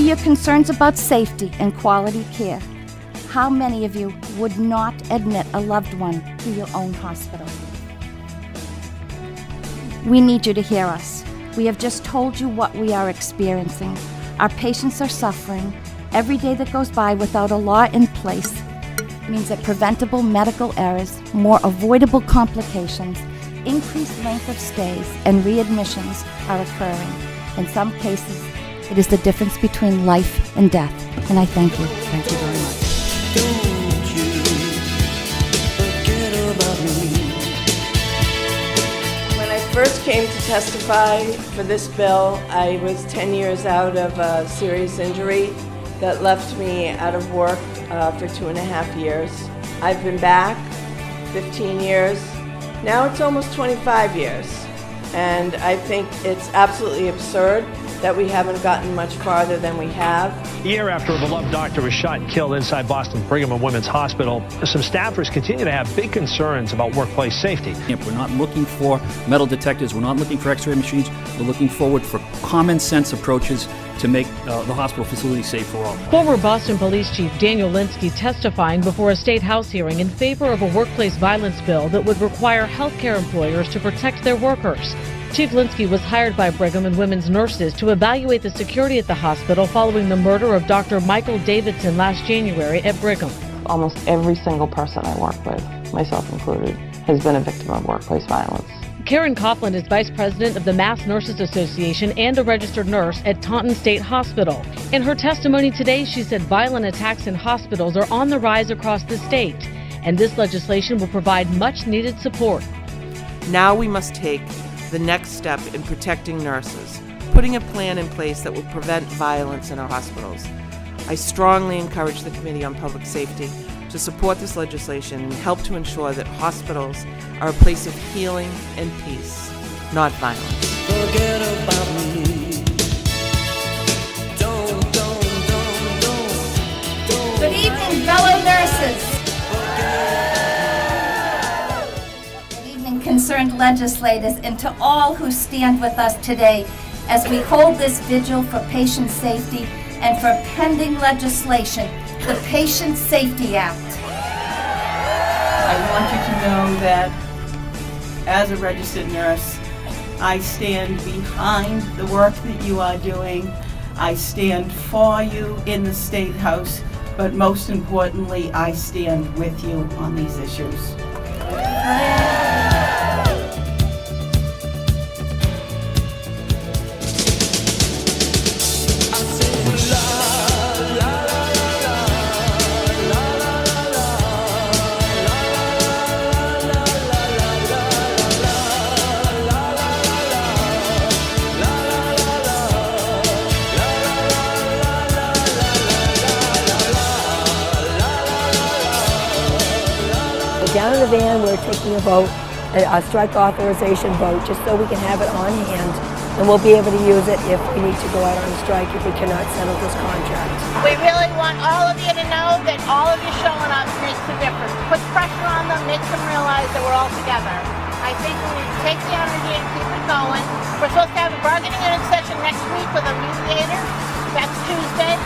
your concerns about safety and quality care. How many of you would not admit a loved one to your own hospital? We need you to hear us. We have just told you what we are experiencing. Our patients are suffering. Every day that goes by without a law in place means that preventable medical errors, more avoidable complications, increased length of stays, and readmissions are occurring. In some cases, it is the difference between life and death. And I thank you. Thank you very much. Don't you forget about me. When I first came to testify for this bill, I was 10 years out of a serious injury that left me out of work for 2.5 years. I've been back 15 years. Now it's almost 25 years. And I think it's absolutely absurd that we haven't gotten much farther than we have. A year after a beloved doctor was shot and killed inside Boston's Brigham and Women's Hospital, some staffers continue to have big concerns about workplace safety. We're not looking for metal detectors, we're not looking for x-ray machines, we're looking forward for common sense approaches to make the hospital facility safe for all. Former Boston Police Chief Daniel Linsky testifying before a state house hearing in favor of a workplace violence bill that would require healthcare employers to protect their workers. Chief Linsky was hired by Brigham and Women's nurses to evaluate the security at the hospital following the murder of Dr. Michael Davidson last January at Brigham. Almost every single person I work with, myself included, has been a victim of workplace violence. Karen Coughlin is vice president of the Mass Nurses Association and a registered nurse at Taunton State Hospital. In her testimony today, she said violent attacks in hospitals are on the rise across the state, and this legislation will provide much needed support. Now we must take the next step in protecting nurses, putting a plan in place that will prevent violence in our hospitals. I strongly encourage the Committee on Public Safety to support this legislation and help to ensure that hospitals are a place of healing and peace, not violence. Forget about me. Don't. Good evening, fellow nurses. Concerned legislators, and to all who stand with us today as we hold this vigil for patient safety and for pending legislation, the Patient Safety Act. I want you to know that as a registered nurse, I stand behind the work that you are doing. I stand for you in the State House, but most importantly, I stand with you on these issues. Down in the van, we're taking a vote, a strike authorization vote, just so we can have it on hand, and we'll be able to use it if we need to go out on strike if we cannot settle this contract. We really want all of you to know that all of you showing up makes a difference. Puts pressure on them, makes them realize that we're all together. I think we need to take the energy and keep it going. We're supposed to have a bargaining unit session next week with a mediator. That's Tuesday.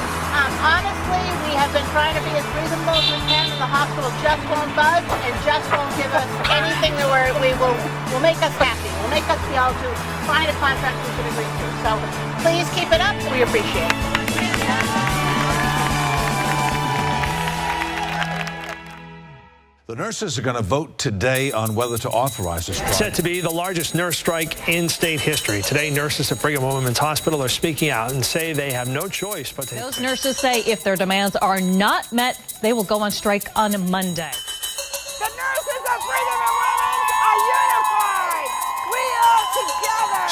Honestly, we have been trying to be as reasonable as we can, and the hospital just won't budge and just won't give us anything that will make us happy, will make us be able to find a contract we can agree to. So please keep it up. We appreciate it. The nurses are going to vote today on whether to authorize a strike. Set to be the largest nurse strike in state history. Today, nurses at Brigham and Women's Hospital are speaking out and say they have no choice but to... Those nurses say if their demands are not met, they will go on strike on Monday. The nurses of Brigham and Women's are unified. We are together.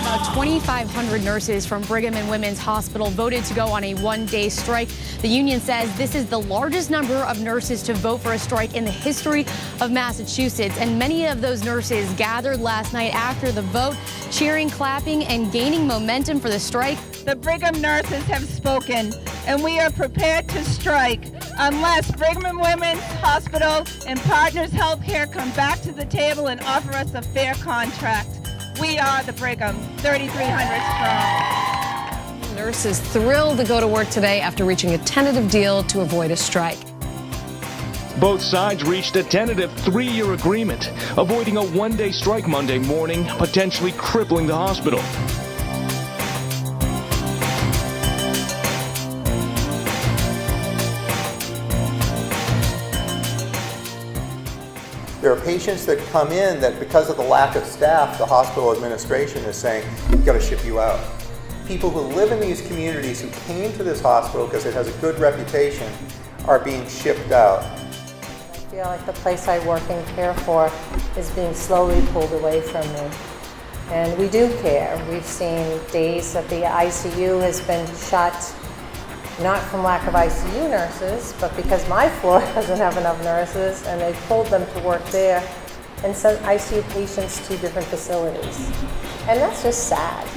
About 2,500 nurses from Brigham and Women's Hospital voted to go on a one-day strike. The union says this is the largest number of nurses to vote for a strike in the history of Massachusetts. And many of those nurses gathered last night after the vote, cheering, clapping, and gaining momentum for the strike. The Brigham nurses have spoken, and we are prepared to strike unless Brigham and Women's Hospital and Partners Healthcare come back to the table and offer us a fair contract. We are the Brigham, 3,300 strong. Nurses thrilled to go to work today after reaching a tentative deal to avoid a strike. Both sides reached a tentative 3-year agreement, avoiding a one-day strike Monday morning, potentially crippling the hospital. There are patients that come in that because of the lack of staff, the hospital administration is saying, we've got to ship you out. People who live in these communities who came to this hospital because it has a good reputation are being shipped out. I feel like the place I work and care for is being slowly pulled away from me. And we do care. We've seen days that the ICU has been shut, not from lack of ICU nurses, but because my floor doesn't have enough nurses, and they pulled them to work there and sent ICU patients to different facilities. And that's just sad.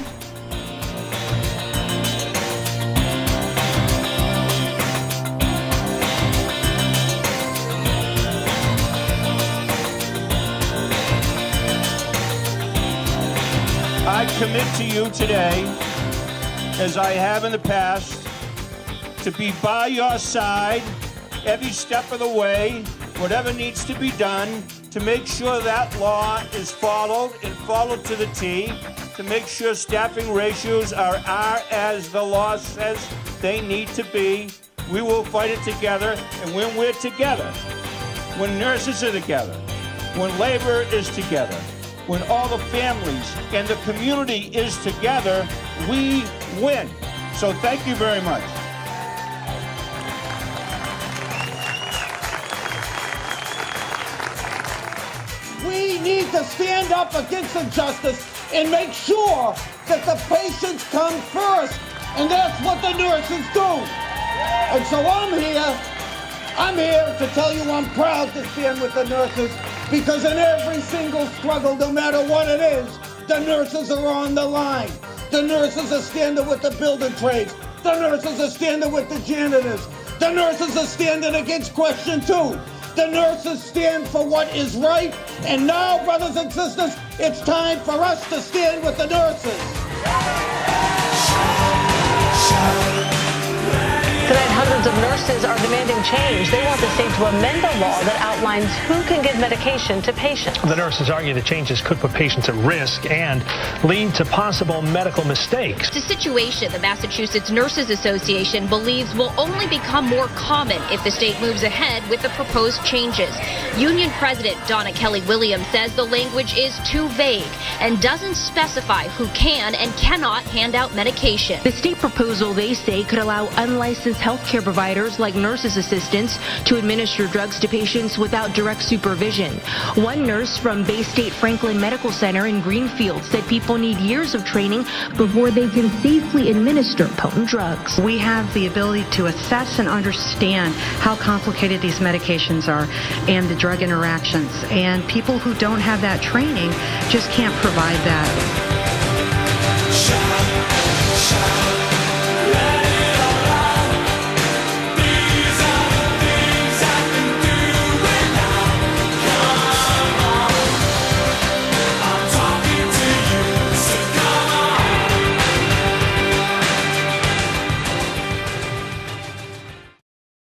I commit to you today, as I have in the past, to be by your side every step of the way, whatever needs to be done to make sure that law is followed and followed to the T, to make sure staffing ratios are as the law says they need to be. We will fight it together, and when we're together, when nurses are together, when labor is together, when all the families and the community is together, we win. So thank you very much. We need to stand up against injustice and make sure that the patients come first. And that's what the nurses do. And so I'm here to tell you I'm proud to stand with the nurses, because in every single struggle, no matter what it is, the nurses are on the line. The nurses are standing with the building trades. The nurses are standing with the janitors. The nurses are standing against Question 2. The nurses stand for what is right. And now, brothers and sisters, it's time for us to stand with the nurses. Tonight, hundreds of nurses are demanding change. They want the state to amend the law that outlines who can give medication to patients. The nurses argue the changes could put patients at risk and lead to possible medical mistakes. It's a situation the Massachusetts Nurses Association believes will only become more common if the state moves ahead with the proposed changes. Union President Donna Kelly Williams says the language is too vague and doesn't specify who can and cannot hand out medication. The state proposal, they say, could allow unlicensed healthcare providers like nurses' assistants to administer drugs to patients without direct supervision. One nurse from Bay State Franklin Medical Center in Greenfield said people need years of training before they can safely administer potent drugs. We have the ability to assess and understand how complicated these medications are and the drug interactions, and people who don't have that training just can't provide that.